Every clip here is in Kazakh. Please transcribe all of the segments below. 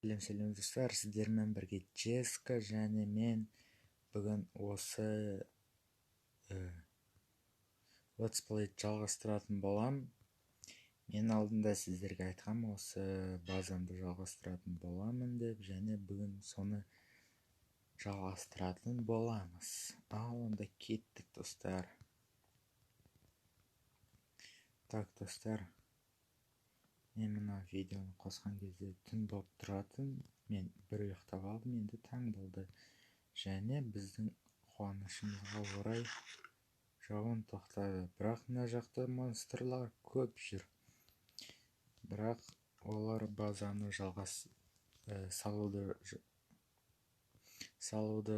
Сәлем достар, сіздермен бірге Джеска және мен бүгін осы летсплейді жалғастыратын болам. Мен алдында сіздерге айтқам, осы базамды жалғастыратын боламын деп, және бүгін соны жалғастыратын боламыз. Ал онда кеттік достар. Так достар, мен мына видеоны қосқан кезде түн болып тұратын, мен бір ұйықтап алдым, енді таң болды. Және біздің қуанышымызға орай жауын тоқтады. Бірақ мына жақта монстрлар көп жүр. Бірақ олар базаны салуды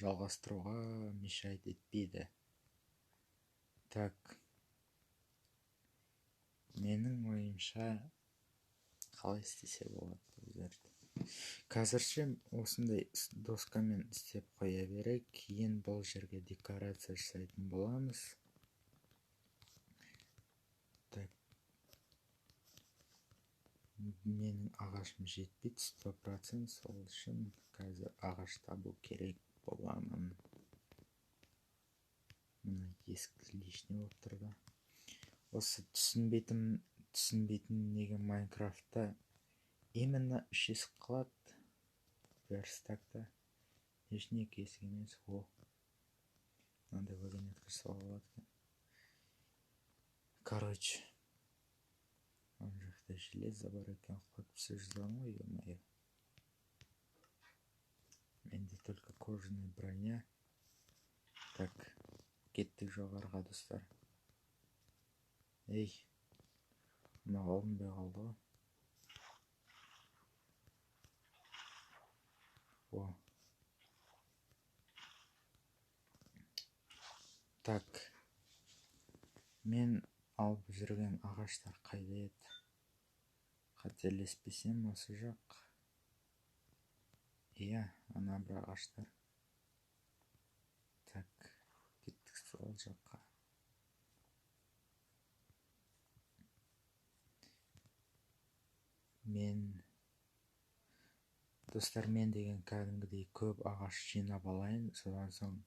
жалғастыруға мешайт етпейді. Так, менің ойымша қалай істесе болады өздерді. Қазірше осындай доскамен істеп қоя берейік. Кейін бұл жерге декорация жасайтын боламыз. Так, менің ағашым жетпейді 100%, сол үшін қазір ағаш табу керек боламын. Мына ескі лишний болып тұрды. Осы түсінбейтін неге Майнкрафтта именно 3 есік қалады. Верстакта ешнеге есік емес. Мынандай вагонетка жасауға болады. Короче, он жақта железо бар екен, қойып все жазған ғой, ё-моё. Менде только кожаная броня. Так, кеттік жоғарыға достар. Ей, мына алынбай қалды ғой. Так, мен алып жүрген ағаштар қайда еді? Қателеспесем осы жақ. Иә, ана бір ағаштар. Так, кеттік сол жаққа. Достар, мен деген кәдімгідей көп ағаш жинап алайын, содан соң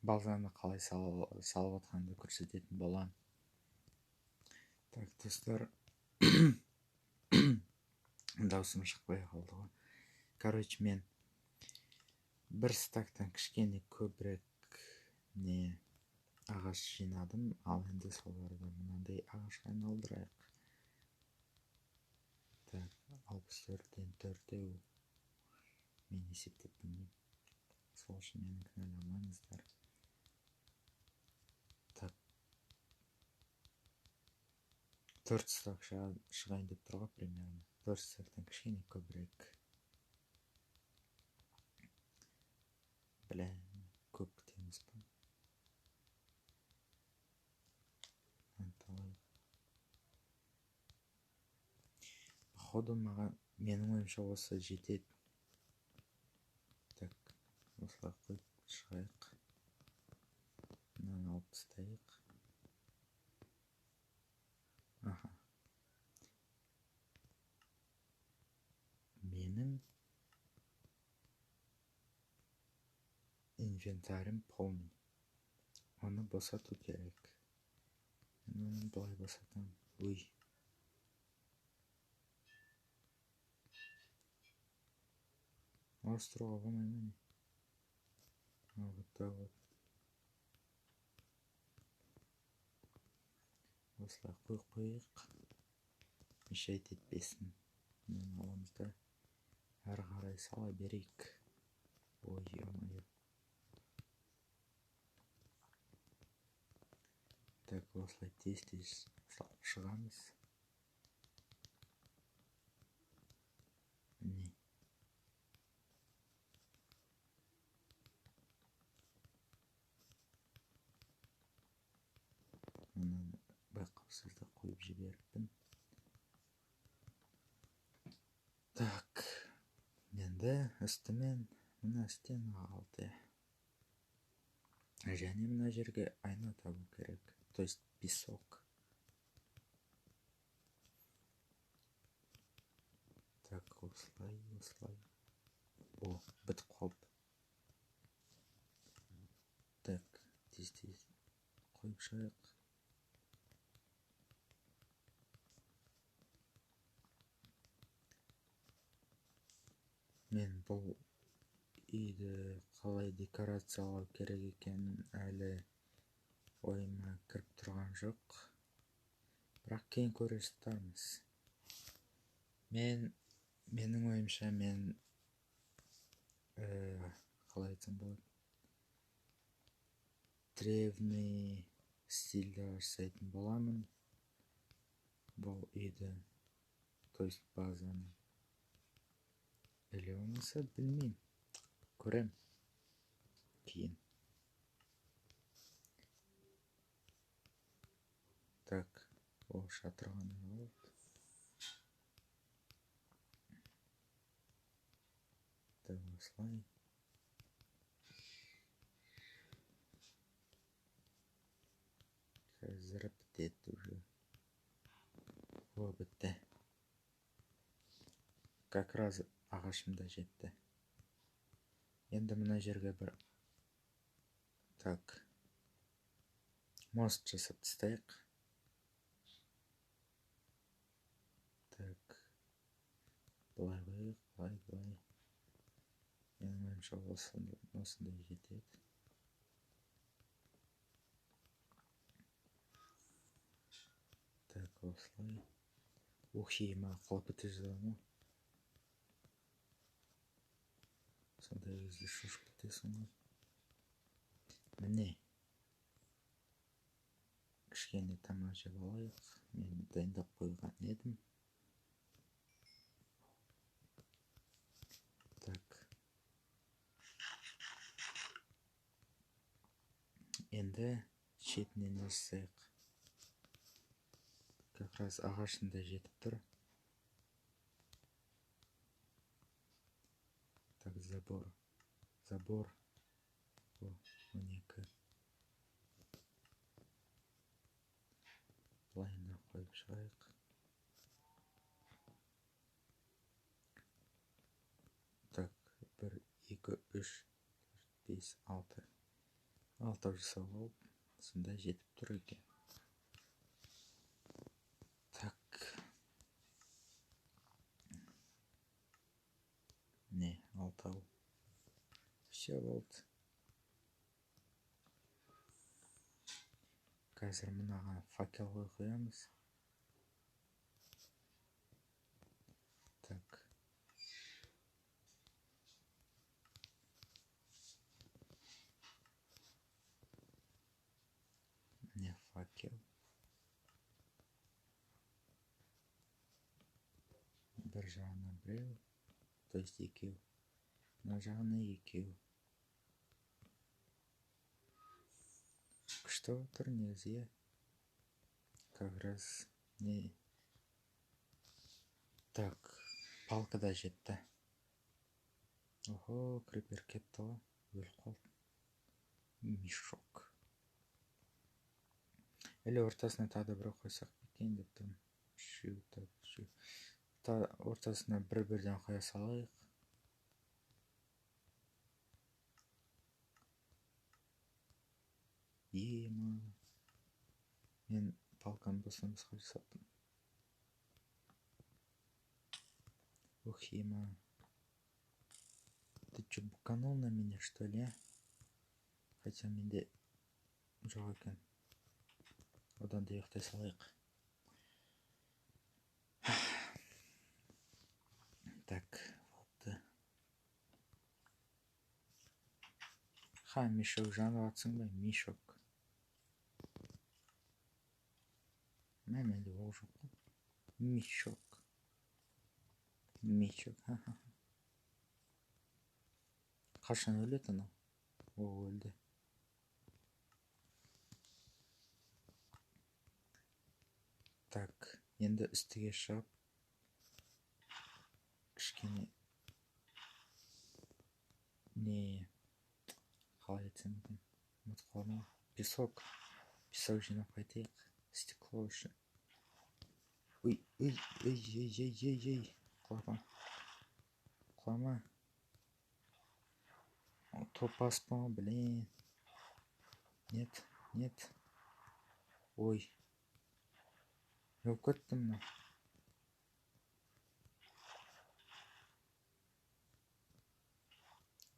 базаны қалай салып отқанды көрсететін болам. Так, достар, даусым шықпай қалды ғой. Короче, мен бір стактан кішкене көбірек ағаш жинадым, ал енді соларды мынандай ағашқа айналдырайық. Так, 64-тен 4-еу. Мен есептеп білмеймін. Сол үшін мені кінәламаңыздар. Так, 4 стак шығайын деп тұрға примерно. 4 стактан кішкене көбірек. Көп күтеміз ба? Походу менің ойымша осы жетеді. Так, осылай қойып шығайық. Мынаны алып тастайық. Аха. Менің инвентарім полный. Оны босату керек. Мен оны былай босатам. Ой. Ауыстыруға болмайды ма? Вот так вот. Осылай қойық. Мешайт етпесін. Мен аламызда әрі қарай сала берейік. Ой, ё-моё. Так, осылай тез-тез салып шығамыз. Міне. Мұны байқаусызда қойып жіберіппін. Так, енді үстімен мына стена қалды. Және мына жерге айна табу керек. То есть песок. осылай. О, бітіп қалды. Так, тез қойып шығайық. Мен бұл үйді қалай декорациялау керек екенін әлі ойыма кіріп тұрған жоқ. Бірақ кейін көре жатармыз. Менің ойымша мен қалай айтсам болады, древний стильде жасайтын боламын бұл үйді, то есть базаны. Или болмаса білмеймін, көрем кейін. Так, ол шатыр ғана қалды. Так, осылай. Қазір бітеді уже. О, бітті. Как раз ағашымда жетті. Енді мына жерге бір так мост жасап тастайық. Так, былай қойайық, былай. Менің ойымша осындай жетеді. Так, осылай. Ухима қылып бітеждім. Сондай кезде шошып кетесің ғой. Міне. Кішкене тамақ жеп алайық. Мен дайындап қойған едім. Так. Енді шетінен жасайық. Как раз ағашында жетіп тұр. Так, забор. О, 12. Лайна қойып шығайық. Так, 1, 2, 3, 4, 5, 6. 6 жасап алып, сонда жетіп тұр екен. Так. Не, 6. Все болды. Қазір мұнаға факел қоямыз. Так. Міне факел. Бір жағына біреу, то есть екеу. Мына жағына екеу. Күшті отыр негізі. Как раз не. Так, палка да жетті. Охо, крипер кетті ғой. Өліп қалды. Мешок. Или ортасына тағы да бір қойсақ екен деп тұрмын. Үшеу. Ортасына бір-бірден қоя салайық. Ема. Мен палканы босқа жасаттым. Ох, ема. Ты что, буканул на меня, что ли, а? Хотя менде жоқ екен. Одан да ұйықтай салайық. Так, болды. Мешок жанып атсың ба? Мешок. Менде ол жоқ қой. Мешок. Қашан өледі анау? О, өлді. Так, енді үстіге шығып кішкене не қалай айтсам екен, ұмытып қалдым. Песок жинап қайтайық, стекло үшін. Ой, құлапам. тоқтама. Топ баспа, блин. Нет, нет. Ой. Өліп кеттім мына.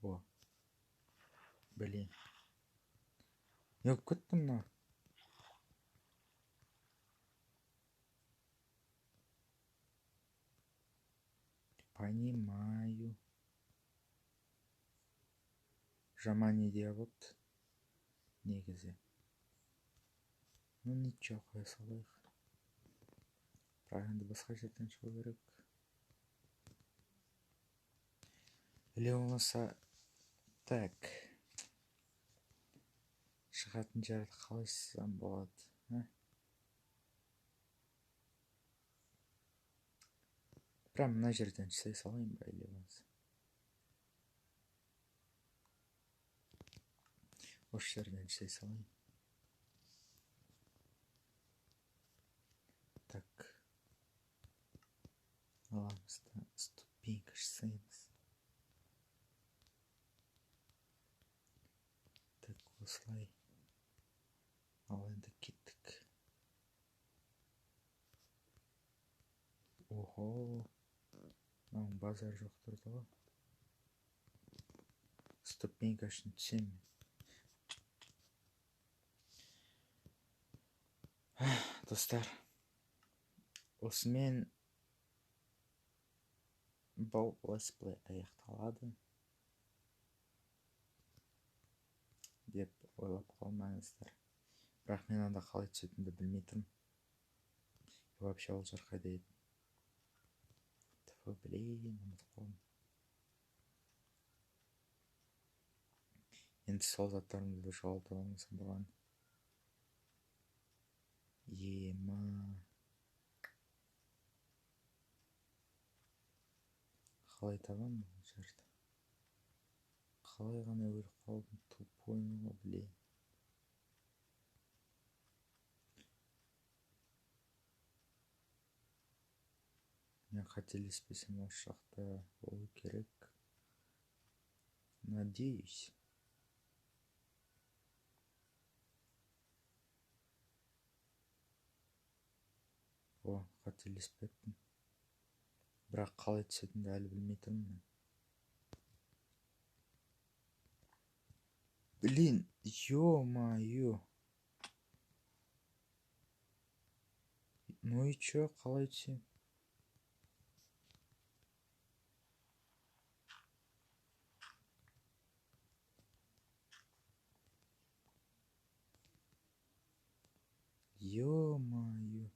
О. Блин. Өліп кеттім мына. Понимаю. Жаман идея болды. Негізі. Ну ничего, қоя салайық. Бірақ енді басқа жерден шығу керек. Или болмаса... Так. Шығатын жерді қалай сызсам болады? Прям мына жерден жасай салайын ба, или болмаса? Осы жерден жасай салайын. Так. Аламыз да ступенька жасаймыз. Так, осылай. Ал енді кеттік. Охо. Мынау базар жоқ тұрды ғой. Ступенька үшін түсем. Достар, осымен бұл летсплей аяқталады деп ойлап қалмаңыздар. Бірақ мен анда қалай түсетінімді білмей тұрмын. Вообще ол жер қайда еді? Блин, ұмытып қалдым. Енді сол заттарымды да жоғалтып алмасам болғаны. Ема. Қалай табамын бұл жерді? Қалай ғана өліп қалдым? Тупоймын ғой, блин. Мен қателеспесем осы жақта болу керек. Надеюсь. О, қателеспеппін. Бірақ қалай түсетінімді әлі білмей тұрмын мен. Блин, ё-моё. Ну и чё, қалай түсем? Ё-моё.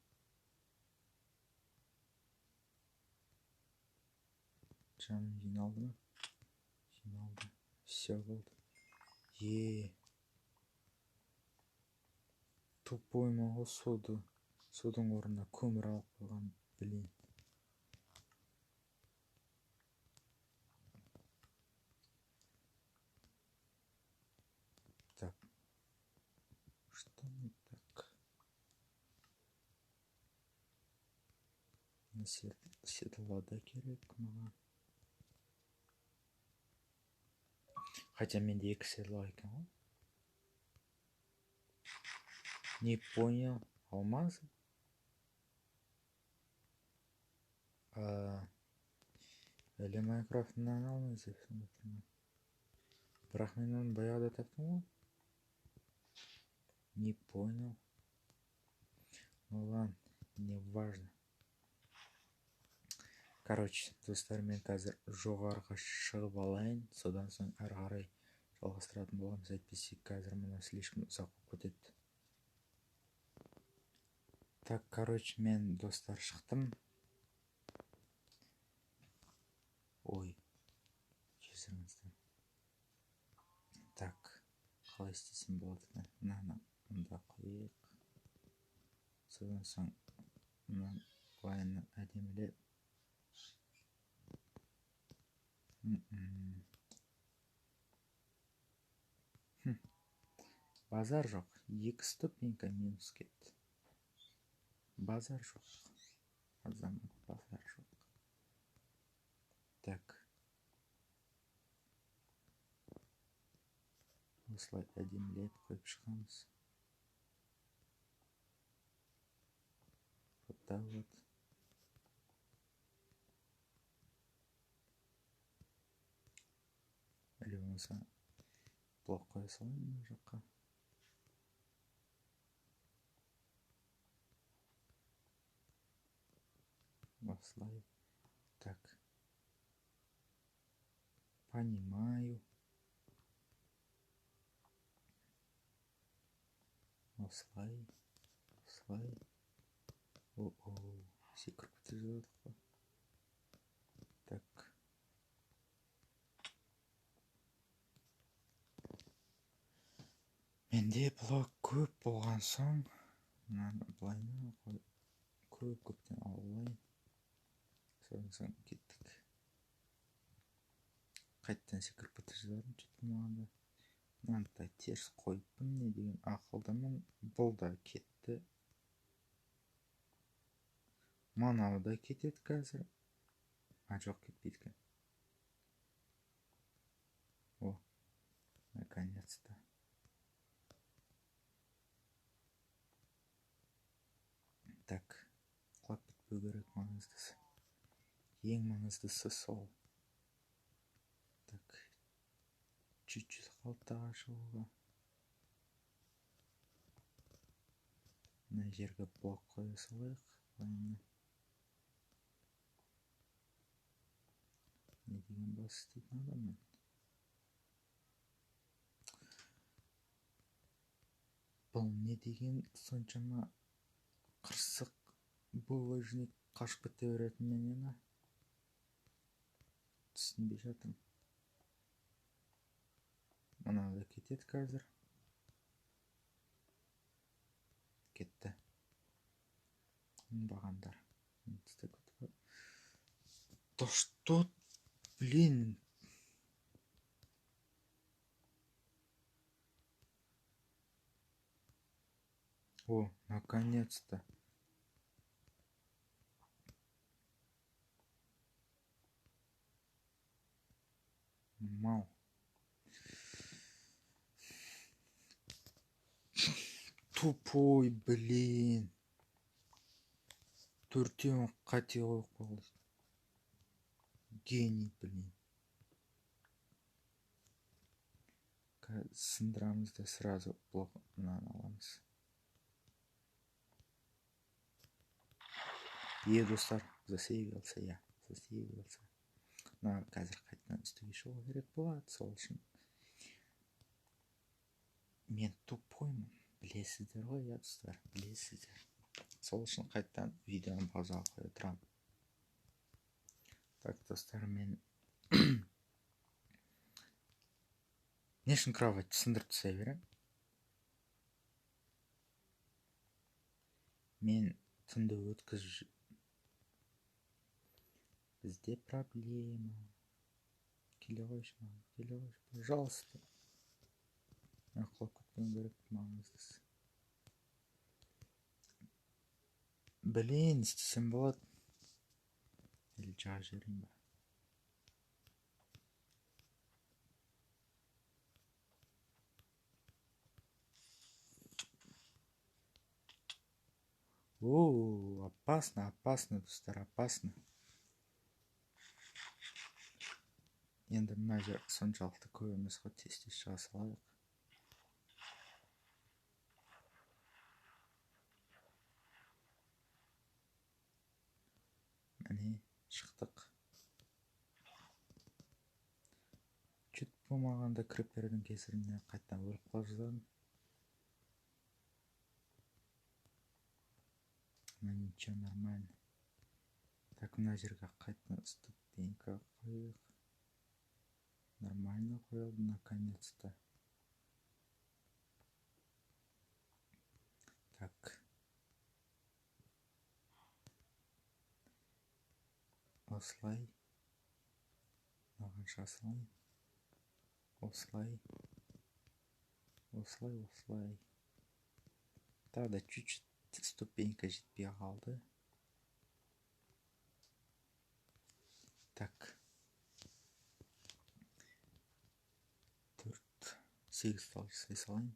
Жаным жиналды ма? Жиналды. Все болды. Тупойма ғой суды. Судың орнына көмір алып қойған, блин. Так. Что не так? Седлада керек маған. Хотя менде 2 седло екен ғой. Не понял. Алмазы? Әлі Майнкрафтынан алмаз деп сонда. Бірақ мен оны баяғыда таптым ғой. Не понял. Ну ладно, не важно. Короче, достар, мен қазір жоғарыға шығып алайын. Содан соң әрі қарай жалғастыратын боламыз. Әйтпесе қазір мына слишком ұзақ болып кетеді. Так, короче, мен достар шықтым. Ой, кешіріңіздер. Так, қалай істесем болады? Мынаны мұнда қойып. Содан соң мынаны былайына әдемілеп. Базар жоқ. 2 ступенька минус кетті. Базар жоқ. Азамат, базар жоқ. Так. осылай әдемілеп қойып шығамыз. Вот так вот. Или болмаса блок қоя салайын мына жаққа. Осылай. Так. Понимаю. Осылай. Осылай. О-о. Секіріп кетіп жатырмық қой. Так. Менде блок көп болған соң, мынаны былайына көптен алайын. Соң кеттік. Қайттан секіріп кетіп жатырмын, сөйтіп болмағанда. Мынаны теріс қойыппын, не деген ақылдымын. Бұл да кетті. Манау да кетеді қазір. Жоқ, кетпейді екен. О, наконец-то. Так, құлап кетпеу керек, маңыздысы. Ең маңыздысы сол. Так, чуть-чуть қалтаға шығуға. Мына жерге блок қоя салайық. Не деген бас істейтін адаммын. Бұл не деген соншама қырсық булыжник қашып кете беретін менен. Түсінбей жатырмын. Мынау да кетеді қазір. Кетті. Бағандар. То что, блин? О, наконец-то. Мау. Тупой, блин. Төртеуін қате қойып қалды. Гений, блин. Сындырамыз да сразу блокынан аламыз. Достар, засейвился я. Засейвился. Қазір қайтадан үстіге шығу керек болады, сол үшін. Мен тупоймын. Білесіздер ғой, достар, білесіздер. Сол үшін қайтадан видеоны паузаға қоя тұрамын. Так, достар, мен не үшін кроватьті сындырып тастай берем? Мен түнді өткізіп бізде проблема. Келе қойшы маған, келе қойшы, пожалуйста. Мен құлап кетпеуім керек, маңыздысы. Блин, істесем болады. Или жаға жіберейін ба? О, опасно, опасно, достар, опасно. Енді мына жер соншалықты көп емес қой, тез-тез шыға салайық. Міне, шықтық. Чуть болмағанда кіріпердің кесіріне қайттан өліп қалып жатырмын. Но ничего, нормально. Так, мына жерге қайттан ступенька қойық. Нормально қойылды, наконец-то. Так. Осылай. Маған шасылайын. Осылай. Осылай, осылай. Тағы да чуть-чуть ступенька жетпей қалды. Так. 8 тал жасай салайын.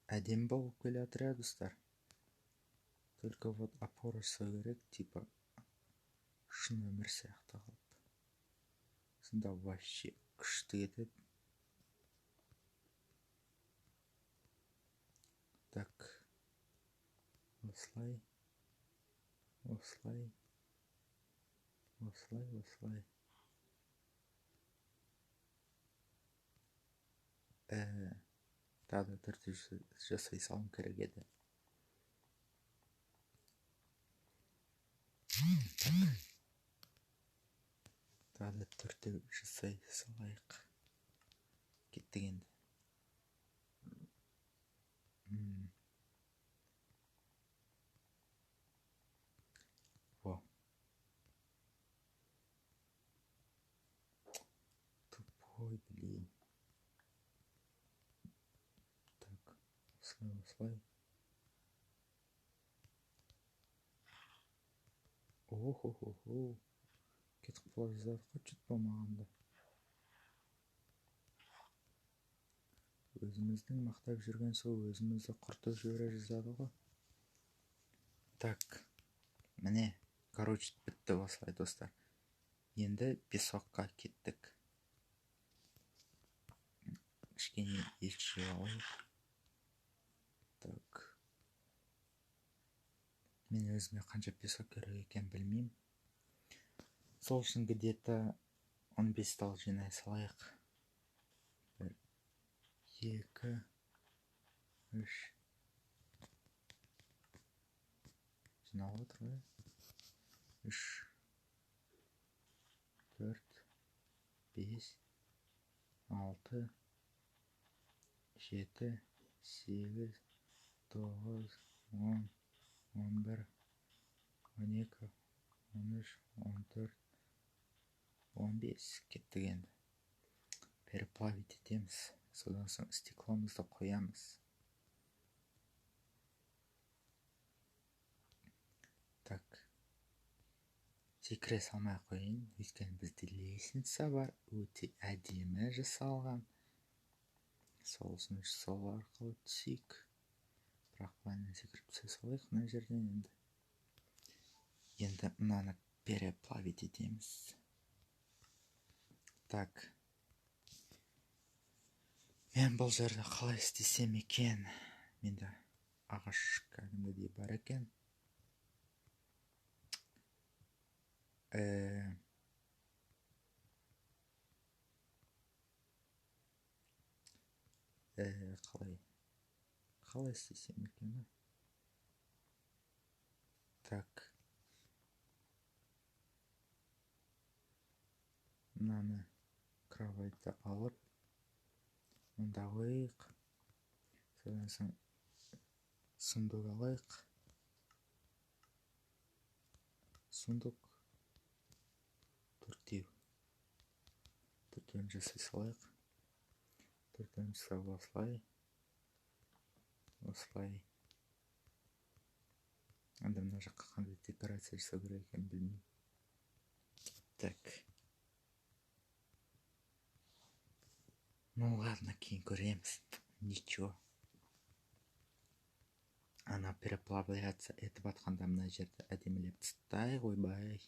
Әдемі болып келе жатыр иә достар. Только вот опора жасау керек, типа шын өмір сияқты қалып. Сонда вообще күшті кетеді. Так, осылай. Тағы да түрде жасай салым керек еді. Тағы да түрде жасай салайық. Кеттік енді. Во. Тупой, блин. Так, осылай. О-хо-хо-хо. Кетіп қала жаздадық қой, жұт болмағанда. Өзіміздің мақтап жүрген сол өзімізді құртып жібере жаздады ғой. Так, міне, короче, бітті осылай достар. Енді песокқа кеттік. Кішкене ет жеп алайық. Так. Мен өзіме қанша песок керек екен білмеймін. Сол үшін где-то 15 тал жинай салайық. 1, 2, 3. Жинап отыр ғой. 3, 4, 5, 6, 7, 8, 9, 10, 11, 12, 13, 14, 15. Кеттік енді. Переплавить етеміз. Содан соң стекломызды қоямыз. Так. Секіре салмай қойын. Өйткені бізде лестница бар. Өте әдемі жасалған. Сол үшін сол арқылы түсейік. Бірақ бұлайынан секіріп түсе салайық мына жерден енді. Енді мынаны переплавить етеміз. Так. Мен бұл жерде қалай істесем екен? Менде ағаш кәдімгідей бар екен. Қалай істесем екен? Так. Мынаны кроватьті алып, мұнда қойық. Содан соң сундук алайық. Сундук төртеуін жасай салайық. Төртеуін жасап осылай. Енді мына жаққа қандай декорация жасау керек екен білмеймін. Так. Ну ладно, кейін көреміз. Ничего. Ана переплавляться етіп атқанда мына жерді әдемілеп тастай ойбай.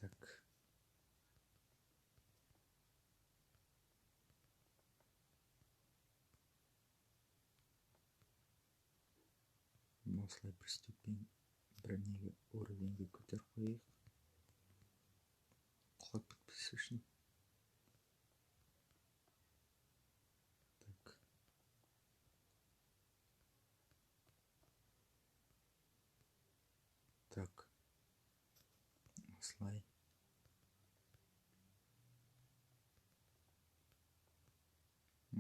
Так. Осылай бір ступень бірнеге уровеньге көтер қойық. Құлап кетпес үшін. Так. Так. Осылай.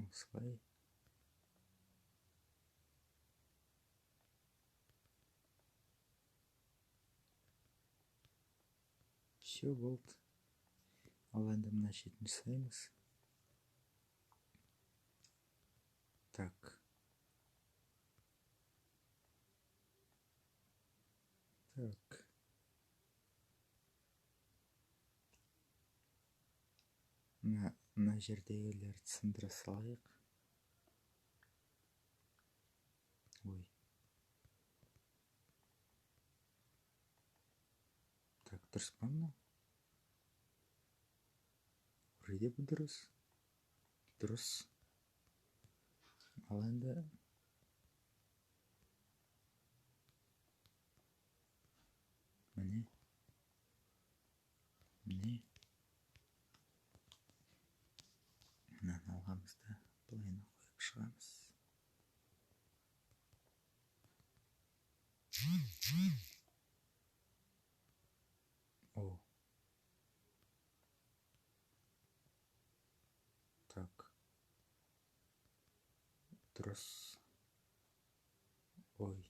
Осылай. Все болды. Ал енді мына шетін жасаймыз. Так. Так. мына жердегілерді сындыра салайық. Ой. Так, дұрыс па мынау? Вроде бы дұрыс. Дұрыс. Ал енді міне. Мынаны алғамыз да былайына қойып шығамыз. О. Так. Дұрыс. Ой.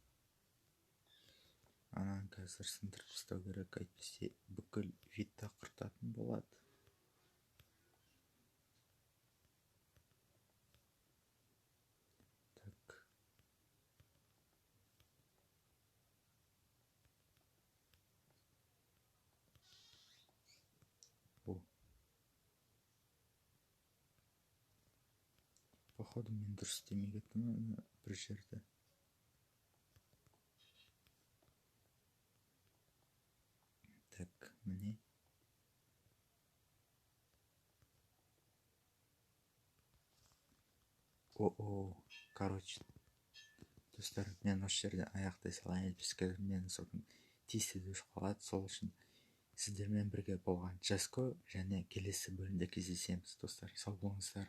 Ананы қазір сындырып тастау керек, әйтпесе бүкіл видті құртатын болады. Так. О. Походу мен дұрыс істемей кеттім бір жерді. Так, міне. О, короче, достар, мен осы жерде аяқтай салайын, әйтпесе мен содан тиісті өшіп қалады. Сол үшін сіздермен бірге болған Жаско, және келесі бөлімде кездесеміз, достар. Сау болыңыздар.